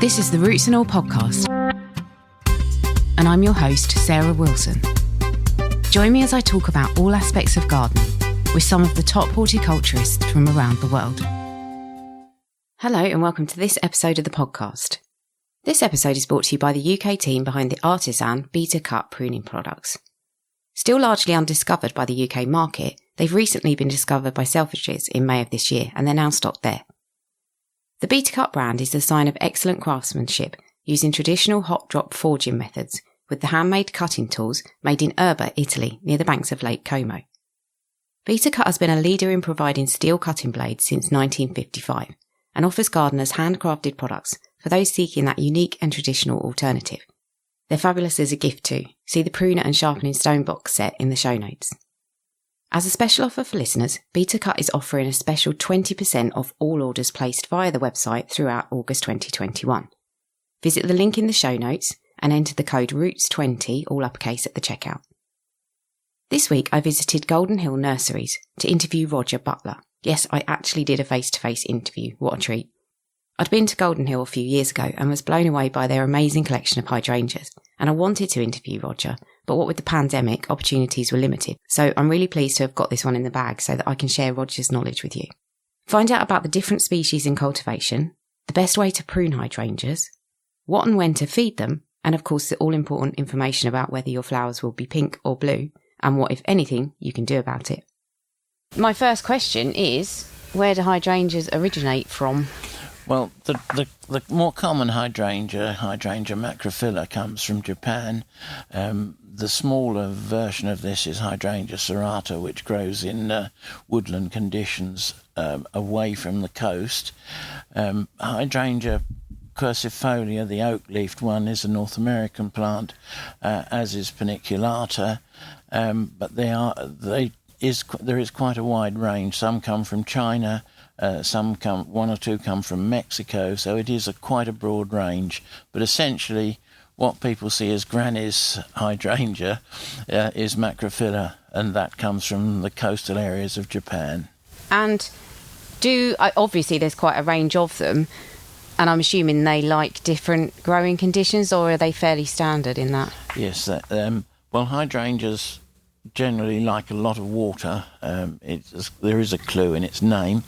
This is the Roots and All podcast, and I'm your host, Sarah Wilson. Join me as I talk about all aspects of gardening with some of the top horticulturists from around the world. Hello and welcome to this episode of the podcast. This episode is brought to you by the UK team behind the artisan Beta Cut pruning products. Still largely undiscovered by the UK market, they've recently been discovered by Selfridges in May of this year and they're now stocked there. The Beta Cut brand is the sign of excellent craftsmanship using traditional hot drop forging methods with the handmade cutting tools made in Erba, Italy, near the banks of Lake Como. Beta Cut has been a leader in providing steel cutting blades since 1955 and offers gardeners handcrafted products for those seeking that unique and traditional alternative. They're fabulous as a gift too. See the pruner and sharpening stone box set in the show notes. As a special offer for listeners, Beta Cut is offering a special 20% off all orders placed via the website throughout August 2021. Visit the link in the show notes and enter the code ROOTS20, all uppercase, at the checkout. This week I visited Golden Hill Nurseries to interview Roger Butler. Yes, I actually did a face-to-face interview. What a treat. I'd been to Golden Hill a few years ago and was blown away by their amazing collection of hydrangeas, and I wanted to interview Roger, but what with the pandemic, opportunities were limited, so I'm really pleased to have got this one in the bag so that I can share Roger's knowledge with you. Find out about the different species in cultivation, the best way to prune hydrangeas, what and when to feed them, and of course the all-important information about whether your flowers will be pink or blue, and what, if anything, you can do about it. My first question is, where do hydrangeas originate from? Well, the more common hydrangea macrophylla, comes from Japan. The smaller version of this is Hydrangea serrata, which grows in woodland conditions away from the coast. Hydrangea quercifolia, the oak-leafed one, is a North American plant, as is paniculata, but there is quite a wide range. Some come from China. One or two come from Mexico, so it is quite a broad range. But essentially, what people see as Granny's hydrangea is macrophylla, and that comes from the coastal areas of Japan. And obviously there's quite a range of them, and I'm assuming they like different growing conditions, or are they fairly standard in that? Yes, hydrangeas generally like a lot of water. There is a clue in its name,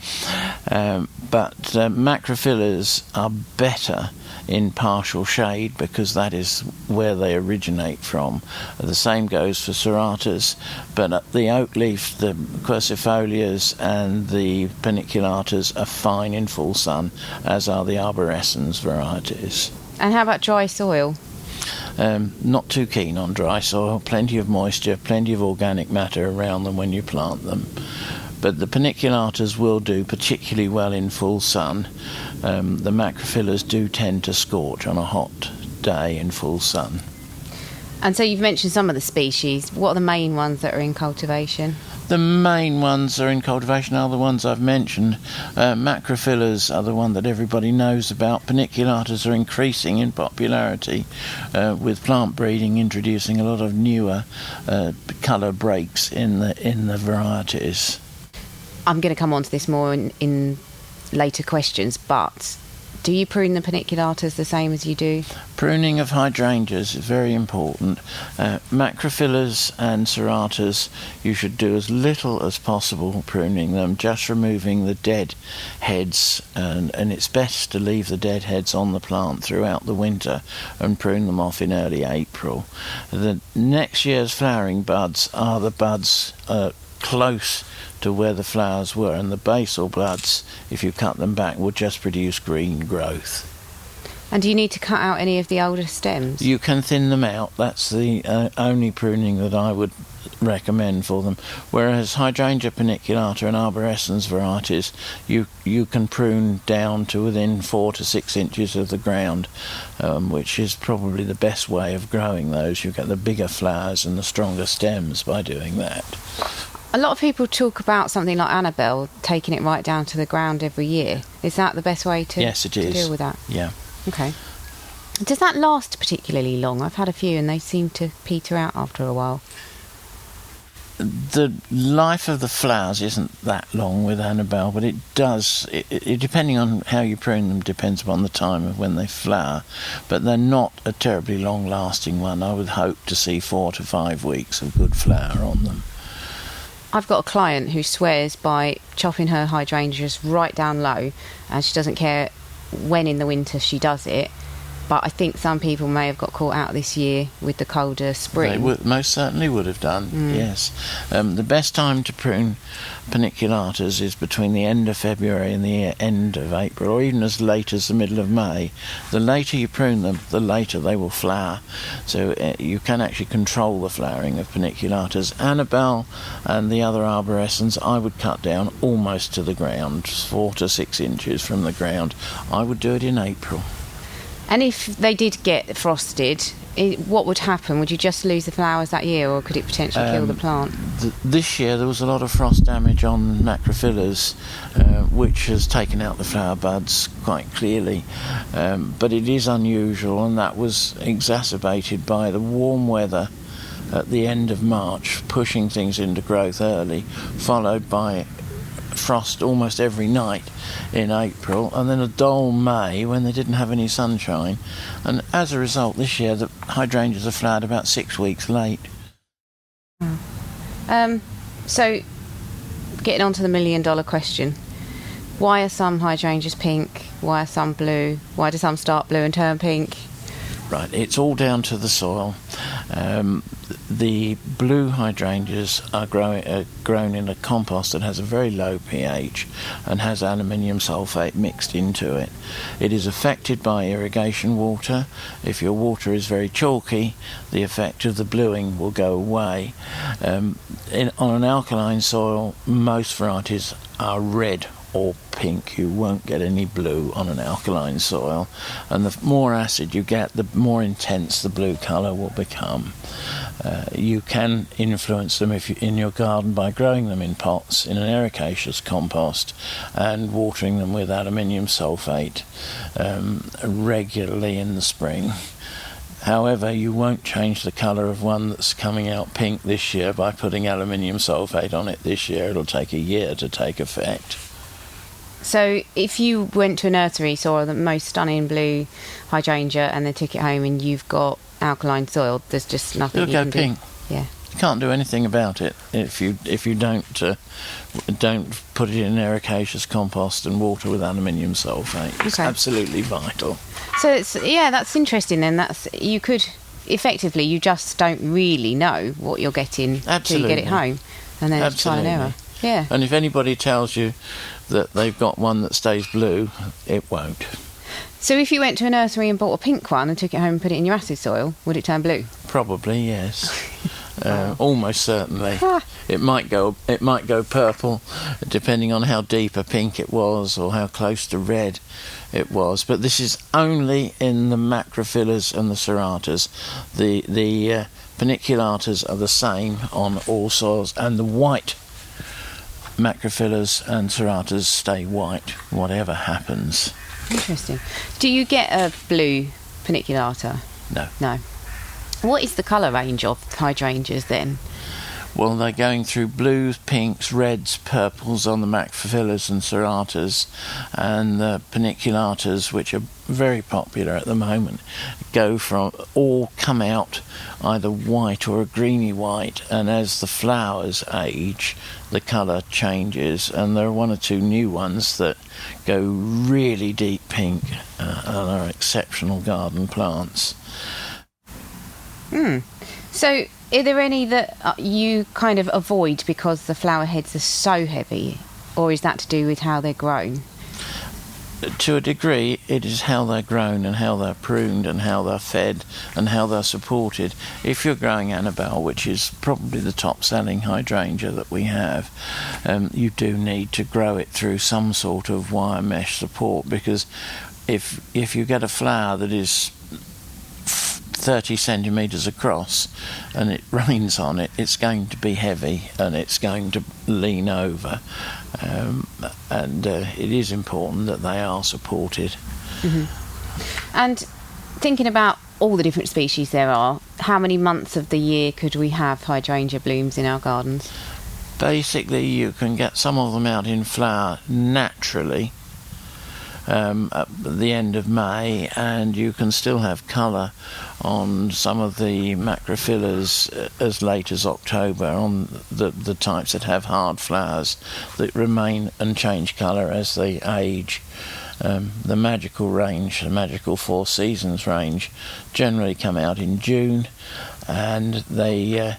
but macrophyllas are better in partial shade because that is where they originate from. The same goes for serratas, but the oak leaf, the quercifolias and the paniculatas are fine in full sun, as are the arborescens varieties. And how about dry soil? Not too keen on dry soil. Plenty of moisture, plenty of organic matter around them when you plant them. But the paniculatas will do particularly well in full sun. The macrophyllas do tend to scorch on a hot day in full sun. And so you've mentioned some of the species. What are the main ones that are in cultivation? The main ones that are in cultivation are the ones I've mentioned. Macrophyllas are the one that everybody knows about. Paniculatas are increasing in popularity, with plant breeding introducing a lot of newer colour breaks in the varieties. I'm going to come on to this more in later questions, but do you prune the paniculatas the same as you do? Pruning of hydrangeas is very important. Macrophyllas and serratas, you should do as little as possible pruning them, just removing the dead heads, and it's best to leave the dead heads on the plant throughout the winter and prune them off in early April. The next year's flowering buds are the buds close to where the flowers were, and the basal buds, if you cut them back, will just produce green growth. And do you need to cut out any of the older stems? You can thin them out. That's the only pruning that I would recommend for them. Whereas hydrangea paniculata and arborescens varieties, you can prune down to within 4 to 6 inches of the ground, which is probably the best way of growing those. You get the bigger flowers and the stronger stems by doing that. A lot of people talk about something like Annabelle, taking it right down to the ground every year. Is that the best way to, yes, it is. To deal with that? Yeah. Okay. Does that last particularly long? I've had a few and they seem to peter out after a while. the life of the flowers isn't that long with Annabelle, but it does, depending on how you prune them, depends upon the time of when they flower. But they're not a terribly long-lasting one. I would hope to see 4 to 5 weeks of good flower on them. I've got a client who swears by chopping her hydrangeas right down low, and she doesn't care when in the winter she does it. But I think some people may have got caught out this year with the colder spring. They most certainly would have done, yes. The best time to prune paniculatas is between the end of February and the end of April, or even as late as the middle of May. The later you prune them, the later they will flower. So you can actually control the flowering of paniculatas. Annabelle and the other arborescens I would cut down almost to the ground, 4 to 6 inches from the ground. I would do it in April. And if they did get frosted, what would happen? Would you just lose the flowers that year, or could it potentially kill the plant? This year there was a lot of frost damage on macrophyllus, which has taken out the flower buds quite clearly. But it is unusual, and that was exacerbated by the warm weather at the end of March, pushing things into growth early, followed by frost almost every night in April, and then a dull May when they didn't have any sunshine, and as a result this year the hydrangeas are flowered about 6 weeks late. So getting on to the $1 million question, why are some hydrangeas pink, why are some blue, why do some start blue and turn pink? Right, it's all down to the soil. The blue hydrangeas are grown in a compost that has a very low pH and has aluminium sulfate mixed into it. It is affected by irrigation water. If your water is very chalky, the effect of the bluing will go away. On an alkaline soil, most varieties are red or pink. You won't get any blue on an alkaline soil, and the more acid you get, the more intense the blue colour will become. You can influence them in your garden by growing them in pots in an ericaceous compost and watering them with aluminium sulfate regularly in the spring. However, you won't change the colour of one that's coming out pink this year by putting aluminium sulfate on it this year. It'll take a year to take effect. So if you went to a nursery, saw the most stunning blue hydrangea and then took it home and you've got alkaline soil, there's just nothing It'll you go can pink. do. Yeah. You can't do anything about it if you don't put it in ericaceous compost and water with aluminium sulfate. It's absolutely vital. So that's interesting then. You could effectively, you just don't really know what you're getting till you get it home, and then it's trial and error. Yeah. And if anybody tells you that they've got one that stays blue, it won't. So if you went to a nursery and bought a pink one and took it home and put it in your acid soil, would it turn blue? Probably, yes. Almost certainly. It might go purple, depending on how deep a pink it was or how close to red it was. But this is only in the macrophyllus and the serratas. The paniculatas are the same on all soils, and the white macrophyllus and serratas stay white, whatever happens. Interesting. Do you get a blue paniculata? No. What is the colour range of hydrangeas then? Well, they're going through blues, pinks, reds, purples on the macrophyllus and serratas, and the paniculatas, which are very popular at the moment, all come out either white or a greeny white, and as the flowers age, the colour changes, and there are one or two new ones that go really deep pink and are exceptional garden plants. So are there any that you kind of avoid because the flower heads are so heavy, or is that to do with how they're grown? To a degree, it is how they're grown and how they're pruned and how they're fed and how they're supported. If you're growing Annabelle, which is probably the top-selling hydrangea that we have, you do need to grow it through some sort of wire mesh support, because if you get a flower that is 30 centimetres across and it rains on it, it's going to be heavy and it's going to lean over, and it is important that they are supported. And thinking about all the different species there are, how many months of the year could we have hydrangea blooms in our gardens? Basically, you can get some of them out in flower naturally at the end of May, and you can still have colour on some of the macrophyllars as late as October, on the types that have hard flowers that remain and change colour as they age. The magical range, the magical 4 seasons range, generally come out in June, and they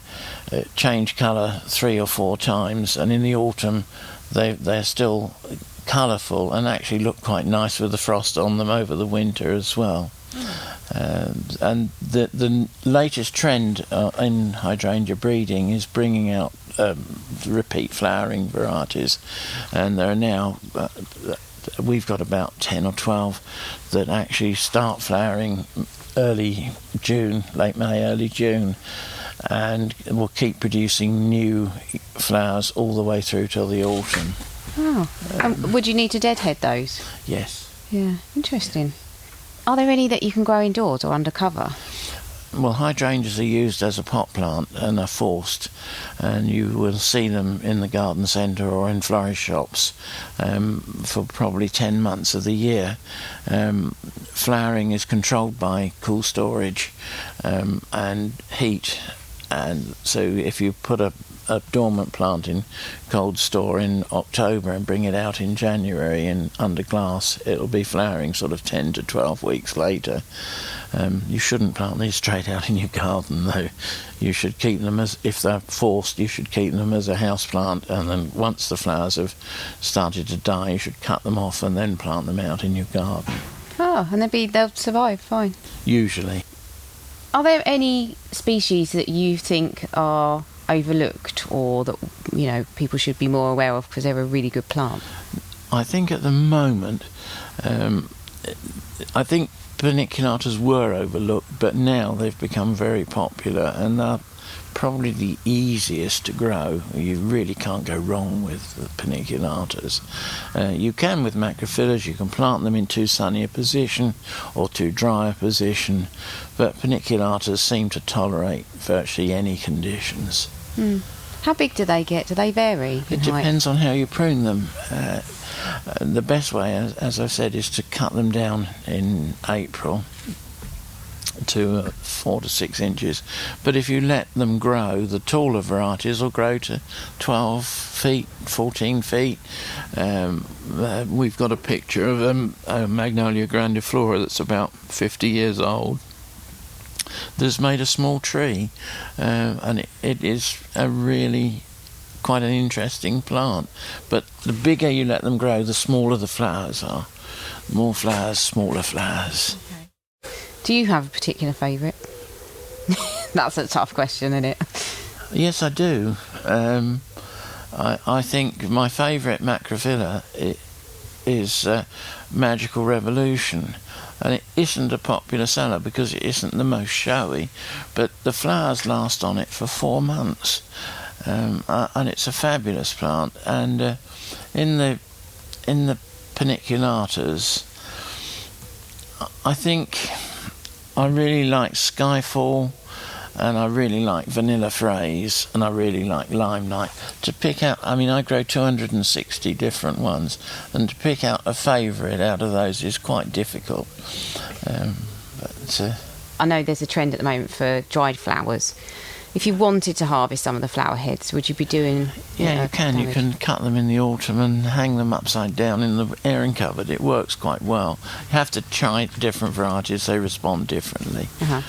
change colour 3 or 4 times, and in the autumn they're still colourful and actually look quite nice with the frost on them over the winter as well. And the latest trend in hydrangea breeding is bringing out repeat flowering varieties, and there are now we've got about 10 or 12 that actually start flowering early June, late May, early June, and will keep producing new flowers all the way through till the autumn. Oh, would you need to deadhead those? Yes. Yeah, interesting. Are there any that you can grow indoors or under cover? Well, hydrangeas are used as a pot plant and are forced, and you will see them in the garden centre or in florist shops for probably 10 months of the year. Flowering is controlled by cool storage and heat, and so if you put a dormant plant in cold store in October and bring it out in January and under glass, it'll be flowering sort of 10 to 12 weeks later. You shouldn't plant these straight out in your garden, though. You should keep them as, if they're forced, you should keep them as a house plant, and then once the flowers have started to die, you should cut them off and then plant them out in your garden. Oh, and they'll survive fine. Usually. Are there any species that you think are overlooked, or that people should be more aware of because they're a really good plant? I think at the moment, I think paniculatas were overlooked, but now they've become very popular, and they're probably the easiest to grow. You really can't go wrong with the paniculatas. You can with macrophyllars. You can plant them in too sunny a position or too dry a position, but paniculatas seem to tolerate virtually any conditions. How big do they get? Do they vary? It depends on how you prune them. The best way, as I said, is to cut them down in April to 4 to 6 inches. But if you let them grow, the taller varieties will grow to 12 feet, 14 feet. We've got a picture of a Magnolia grandiflora that's about 50 years old, that's made a small tree, and it is a really quite an interesting plant. But the bigger you let them grow, the smaller the flowers are. More flowers, smaller flowers. Okay. Do you have a particular favourite? That's a tough question, isn't it? Yes, I do. I think my favourite macrophylla is Magical Revolution. And it isn't a popular seller because it isn't the most showy, but the flowers last on it for 4 months, and it's a fabulous plant. And in the paniculatas, I think I really like Skyfall, and I really like Vanilla Phrase, and I really like Limelight. To pick out, I grow 260 different ones, and to pick out a favourite out of those is quite difficult. I know there's a trend at the moment for dried flowers. If you wanted to harvest some of the flower heads, would you be doing... Yeah, you can. You can cut them in the autumn and hang them upside down in the airing cupboard. It works quite well. You have to try different varieties. They respond differently. Uh-huh.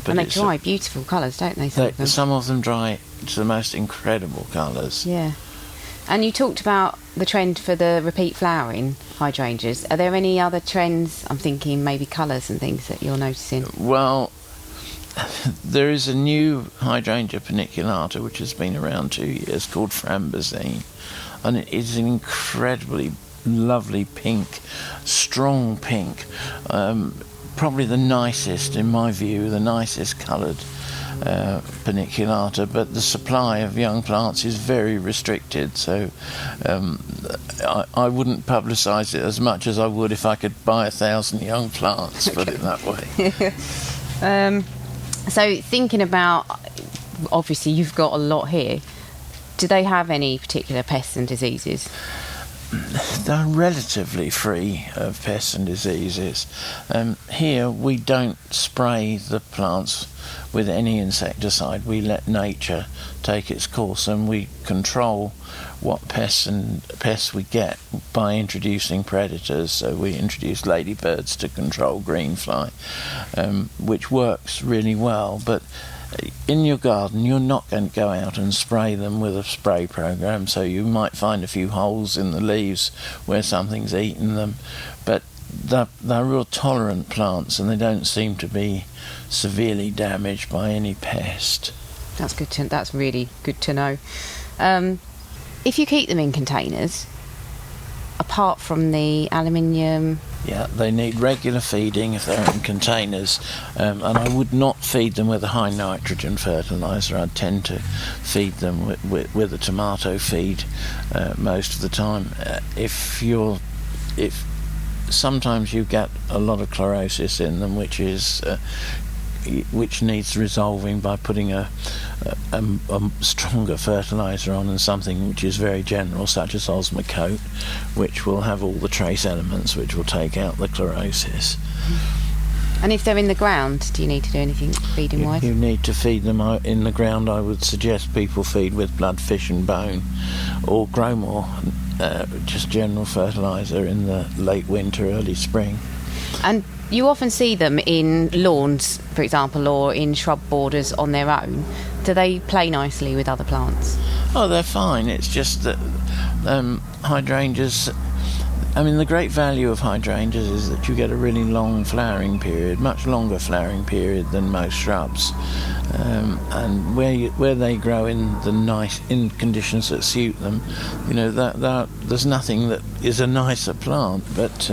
And they dry beautiful colours, don't they? Some of them dry to the most incredible colours. Yeah. And you talked about the trend for the repeat flowering hydrangeas. Are there any other trends? I'm thinking maybe colours and things that you're noticing. Well, there is a new hydrangea paniculata which has been around 2 years called Frambozine, and it is an incredibly lovely pink, strong pink. Probably the nicest, in my view, the nicest coloured paniculata, but the supply of young plants is very restricted, so I wouldn't publicise it as much as I would if I could buy 1,000 young plants, put it that way. So thinking about, obviously you've got a lot here. Do they have any particular pests and diseases? They're relatively free of pests and diseases. Here we don't spray the plants with any insecticide. We let nature take its course, and we control what pests we get by introducing predators. So we introduce ladybirds to control greenfly, which works really well. But in your garden, you're not going to go out and spray them with a spray program, so you might find a few holes in the leaves where something's eaten them, but they're real tolerant plants, and they don't seem to be severely damaged by any pest. That's good. That's really good to know. If you keep them in containers, apart from the aluminium... Yeah, they need regular feeding if they're in containers, and I would not feed them with a high nitrogen fertiliser. I'd tend to feed them with a tomato feed most of the time. If sometimes you get a lot of chlorosis in them, which needs resolving by putting a stronger fertiliser on, and something which is very general, such as Osmocote, which will have all the trace elements which will take out the chlorosis. And if they're in the ground, do you need to do anything feeding wise? You need to feed them in the ground. I would suggest people feed with blood, fish and bone, or grow more just general fertiliser in the late winter, early spring. And you often see them in lawns, for example, or in shrub borders on their own. Do they play nicely with other plants? Oh, they're fine. It's just that hydrangeas... I mean, the great value of hydrangeas is that you get a really long flowering period, much longer flowering period than most shrubs. And where they grow in conditions that suit them, there's nothing that is a nicer plant, but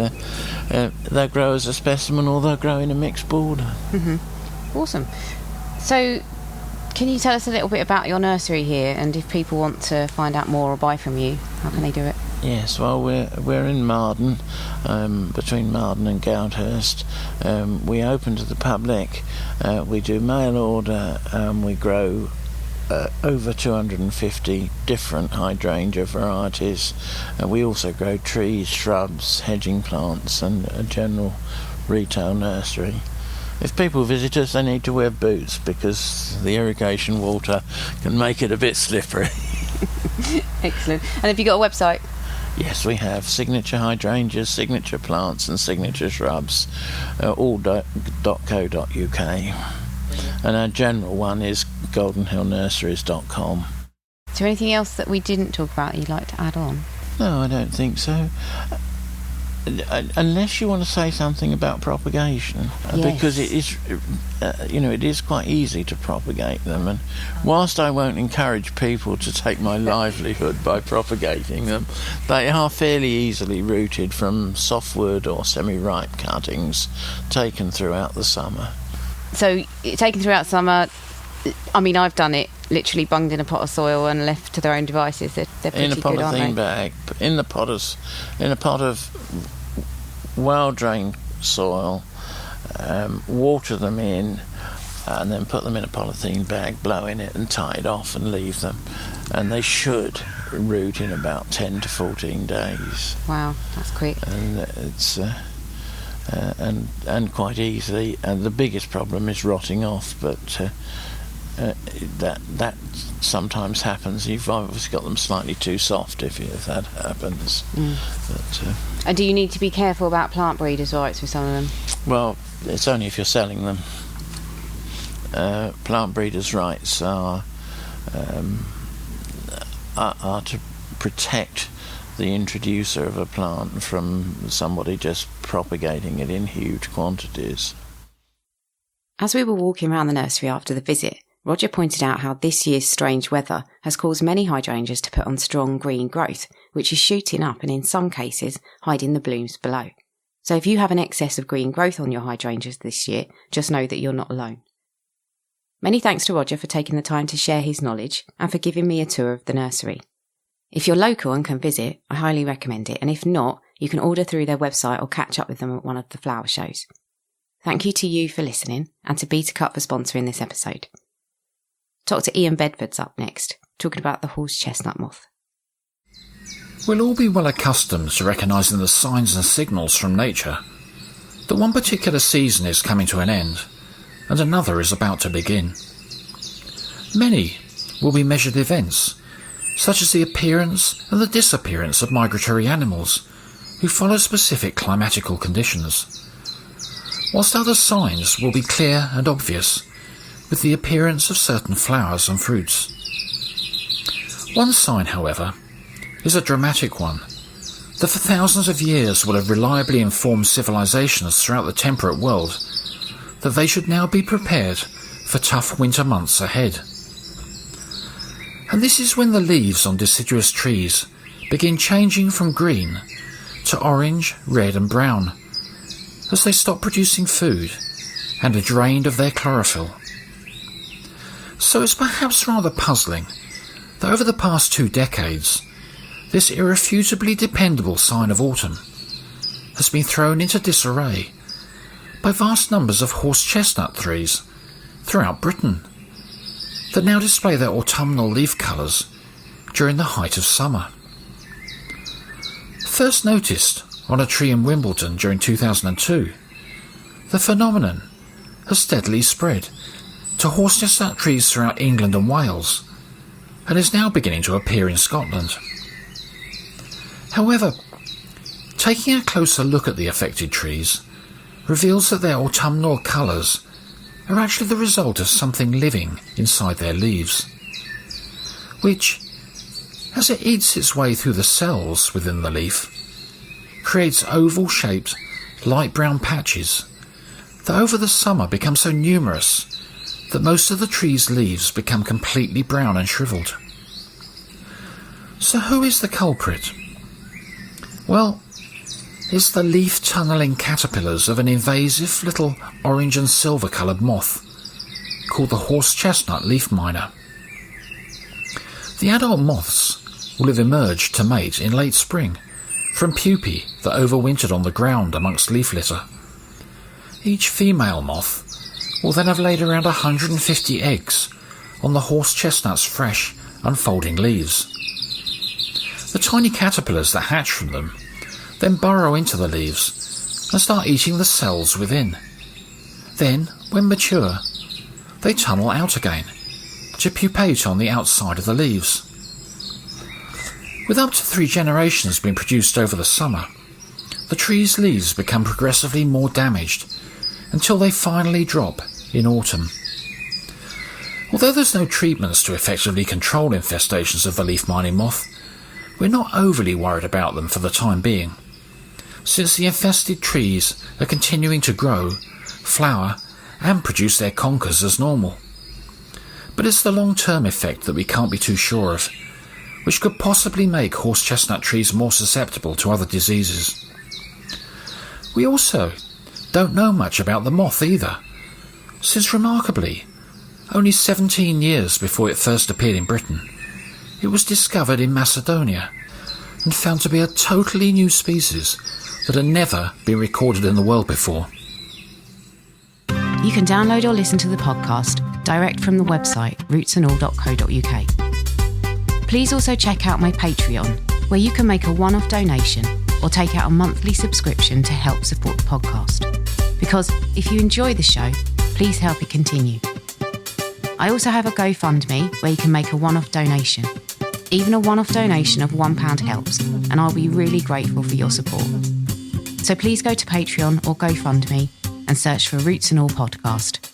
they'll grow as a specimen or they'll grow in a mixed border. Mm-hmm. Awesome. So, can you tell us a little bit about your nursery here, and if people want to find out more or buy from you, how can they do it? Yes, well, we're in Marden, between Marden and Goudhurst. We open to the public. We do mail order. We grow over 250 different hydrangea varieties. We also grow trees, shrubs, hedging plants, and a general retail nursery. If people visit us, they need to wear boots because the irrigation water can make it a bit slippery. Excellent. And have you got a website? Yes, we have signature hydrangeas, signature plants and signature shrubs, all.co.uk. And our general one is goldenhillnurseries.com. Is there anything else that we didn't talk about you'd like to add on? No, I don't think so. Unless you want to say something about propagation, yes. Because it is, it is quite easy to propagate them. And whilst I won't encourage people to take my livelihood by propagating them, they are fairly easily rooted from softwood or semi-ripe cuttings taken throughout the summer. So, taken throughout summer, I mean, I've done it. Literally bunged in a pot of soil and left to their own devices. They're pretty good, aren't they? In a polythene bag, in a pot of well-drained soil, water them in, and then put them in a polythene bag, blow in it and tie it off and leave them. And they should root in about 10 to 14 days. Wow, that's quick. And it's... and quite easily. And the biggest problem is rotting off, but... that sometimes happens. You've obviously got them slightly too soft if that happens. But, and do you need to be careful about plant breeders' rights with some of them? Well, it's only if you're selling them. Plant breeders' rights are to protect the introducer of a plant from somebody just propagating it in huge quantities. As we were walking around the nursery after the visit, Roger pointed out how this year's strange weather has caused many hydrangeas to put on strong green growth, which is shooting up and in some cases hiding the blooms below. So if you have an excess of green growth on your hydrangeas this year, just know that you're not alone. Many thanks to Roger for taking the time to share his knowledge and for giving me a tour of the nursery. If you're local and can visit, I highly recommend it, and if not, you can order through their website or catch up with them at one of the flower shows. Thank you to you for listening and to Beta Cut for sponsoring this episode. Dr. Ian Bedford's up next, talking about the horse chestnut moth. We'll all be well accustomed to recognising the signs and signals from nature that one particular season is coming to an end and another is about to begin. Many will be measured events, such as the appearance and the disappearance of migratory animals who follow specific climatical conditions, whilst other signs will be clear and obvious with the appearance of certain flowers and fruits. One sign, however, is a dramatic one that for thousands of years will have reliably informed civilizations throughout the temperate world that they should now be prepared for tough winter months ahead. And this is when the leaves on deciduous trees begin changing from green to orange, red and brown as they stop producing food and are drained of their chlorophyll. So it's perhaps rather puzzling that over the past 2 decades, this irrefutably dependable sign of autumn has been thrown into disarray by vast numbers of horse chestnut trees throughout Britain that now display their autumnal leaf colours during the height of summer. First noticed on a tree in Wimbledon during 2002, the phenomenon has steadily spread to horse chestnut trees throughout England and Wales, and is now beginning to appear in Scotland. However, taking a closer look at the affected trees reveals that their autumnal colours are actually the result of something living inside their leaves, which, as it eats its way through the cells within the leaf, creates oval-shaped, light brown patches that over the summer become so numerous that most of the tree's leaves become completely brown and shriveled. So who is the culprit? Well, it's the leaf-tunnelling caterpillars of an invasive little orange and silver-coloured moth called the horse chestnut leaf miner. The adult moths will have emerged to mate in late spring from pupae that overwintered on the ground amongst leaf litter. Each female moth will then have laid around 150 eggs on the horse chestnut's fresh, unfolding leaves. The tiny caterpillars that hatch from them then burrow into the leaves and start eating the cells within. Then, when mature, they tunnel out again to pupate on the outside of the leaves. With up to 3 generations being produced over the summer, the tree's leaves become progressively more damaged until they finally drop in autumn. Although there's no treatments to effectively control infestations of the leaf mining moth, we're not overly worried about them for the time being, since the infested trees are continuing to grow, flower and produce their conkers as normal. But it's the long-term effect that we can't be too sure of, which could possibly make horse chestnut trees more susceptible to other diseases. We also don't know much about the moth either, since remarkably, only 17 years before it first appeared in Britain, it was discovered in Macedonia and found to be a totally new species that had never been recorded in the world before. You can download or listen to the podcast direct from the website rootsandall.co.uk. Please also check out my Patreon, where you can make a one-off donation or take out a monthly subscription to help support the podcast. Because if you enjoy the show, please help it continue. I also have a GoFundMe where you can make a one-off donation. Even a one-off donation of £1 helps, and I'll be really grateful for your support. So please go to Patreon or GoFundMe and search for Roots and All Podcast.